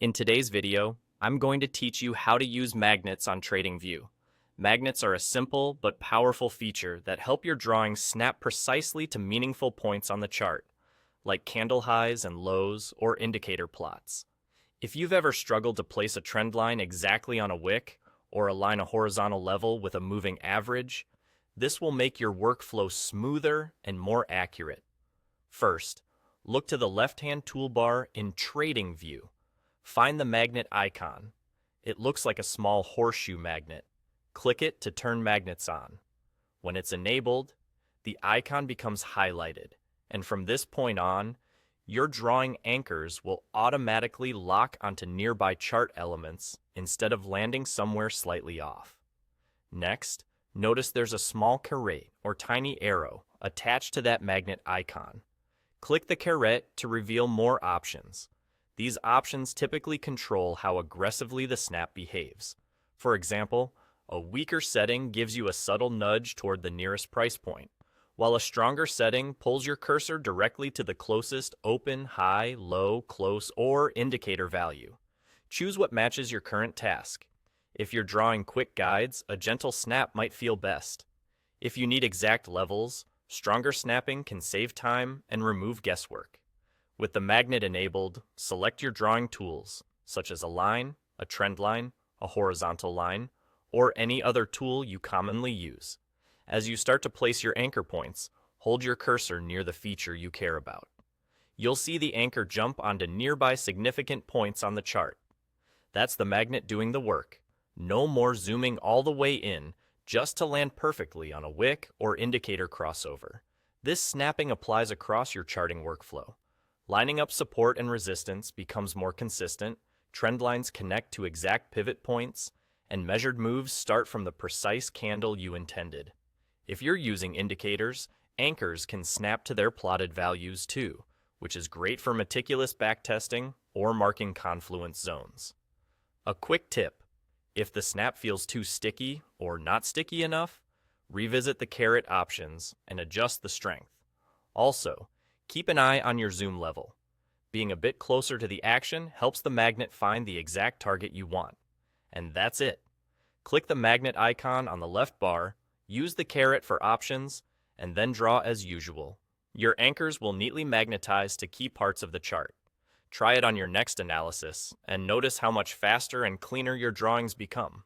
In today's video, I'm going to teach you how to use magnets on TradingView. Magnets are a simple but powerful feature that help your drawings snap precisely to meaningful points on the chart, like candle highs and lows or indicator plots. If you've ever struggled to place a trend line exactly on a wick or align a horizontal level with a moving average, this will make your workflow smoother and more accurate. First, look to the left-hand toolbar in TradingView. Find the magnet icon. It looks like a small horseshoe magnet. Click it to turn magnets on. When it's enabled, the icon becomes highlighted, and from this point on, your drawing anchors will automatically lock onto nearby chart elements instead of landing somewhere slightly off. Next, notice there's a small caret or tiny arrow attached to that magnet icon. Click the caret to reveal more options. These options typically control how aggressively the snap behaves. For example, a weaker setting gives you a subtle nudge toward the nearest price point, while a stronger setting pulls your cursor directly to the closest open, high, low, close, or indicator value. Choose what matches your current task. If you're drawing quick guides, a gentle snap might feel best. If you need exact levels, stronger snapping can save time and remove guesswork. With the magnet enabled, select your drawing tools, such as a line, a trend line, a horizontal line, or any other tool you commonly use. As you start to place your anchor points, hold your cursor near the feature you care about. You'll see the anchor jump onto nearby significant points on the chart. That's the magnet doing the work. No more zooming all the way in just to land perfectly on a wick or indicator crossover. This snapping applies across your charting workflow. Lining up support and resistance becomes more consistent, trend lines connect to exact pivot points, and measured moves start from the precise candle you intended. If you're using indicators, anchors can snap to their plotted values too, which is great for meticulous backtesting or marking confluence zones. A quick tip: if the snap feels too sticky or not sticky enough, revisit the caret options and adjust the strength. Also, keep an eye on your zoom level. Being a bit closer to the action helps the magnet find the exact target you want. And that's it. Click the magnet icon on the left bar, use the caret for options, and then draw as usual. Your anchors will neatly magnetize to key parts of the chart. Try it on your next analysis, and notice how much faster and cleaner your drawings become.